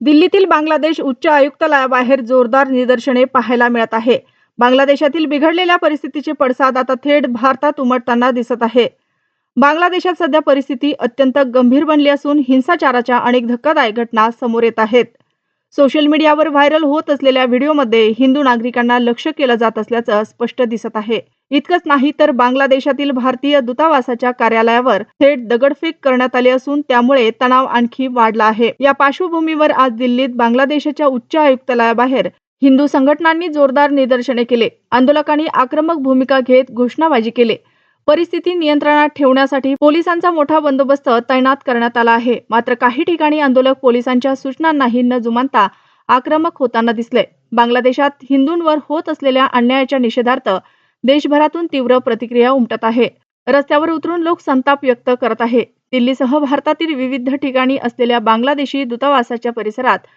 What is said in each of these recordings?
दिल्लीतील बांगलादेश उच्च आयुक्तालयाबाहेर जोरदार निदर्शने पाहायला मिळत आहे। बांगलादेशातील बिघडलेल्या परिस्थितीचे पडसाद आता थेट भारतात उमटताना दिसत आहे। बांगलादेशात सध्या परिस्थिती अत्यंत गंभीर बनली असून हिंसाचाराच्या अनेक धक्कादायक घटना समोर येत आहेत। सोशल मीडियावर व्हायरल होत असलेल्या व्हिडिओमध्ये हिंदू नागरिकांना लक्ष्य केलं जात असल्याचं स्पष्ट दिसत आहे। इतकंच नाही तर बांगलादेशातील भारतीय दूतावासाच्या कार्यालयावर थेट दगडफेक करण्यात आली असून त्यामुळे तणाव आणखी वाढला आहे। या पार्श्वभूमीवर आज दिल्लीत बांगलादेशाच्या उच्च आयुक्तालयाबाहेर हिंदू संघटनांनी जोरदार निदर्शने केले। आंदोलकांनी आक्रमक भूमिका घेत घोषणाबाजी केली। परिस्थिती नियंत्रणात ठेवण्यासाठी पोलिसांचा मोठा बंदोबस्त तैनात करण्यात आला आहे। मात्र काही ठिकाणी आंदोलक पोलिसांच्या सूचनांनाही न जुमानता आक्रमक होताना दिसले। बांगलादेशात हिंदूंवर होत असलेल्या अन्यायाच्या निषेधार्थ देशभरातून तीव्र प्रतिक्रिया उमटत आहे। रस्त्यावर उतरून लोक संताप व्यक्त करत आहे। दिल्लीसह भारतातील विविध ठिकाणी असलेल्या बांगलादेशी दूतावासाच्या परिसरात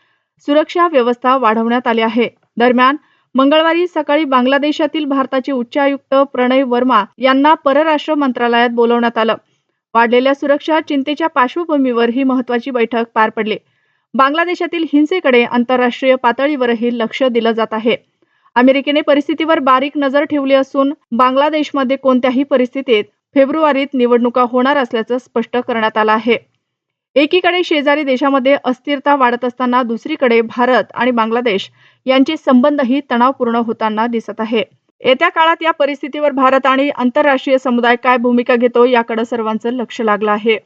सुरक्षा व्यवस्था वाढवण्यात आली आहे। दरम्यान मंगळवारी सकाळी बांगलादेशातील भारताचे उच्चायुक्त प्रणय वर्मा यांना परराष्ट्र मंत्रालयात बोलवण्यात आलं। वाढलेल्या सुरक्षा चिंतेच्या पार्श्वभूमीवर ही महत्त्वाची बैठक पार पडली। बांगलादेशातील हिंसेकडे आंतरराष्ट्रीय पातळीवरही लक्ष दिलं जात आहे। अमेरिकेने परिस्थितीवर बारीक नजर ठेवली असून बांगलादेशमध्ये कोणत्याही परिस्थितीत फेब्रुवारीत निवडणुका होणार असल्याचं स्पष्ट करण्यात आलं आहे। एकीकडे शेजारी देशामध्ये अस्थिरता वाढत असताना दुसरीकडे भारत आणि बांगलादेश यांचे संबंधही तणावपूर्ण होताना दिसत आहे। येत्या काळात या परिस्थितीवर भारत आणि आंतरराष्ट्रीय समुदाय काय भूमिका घेतो याकडे सर्वांचं लक्ष लागलं आहे।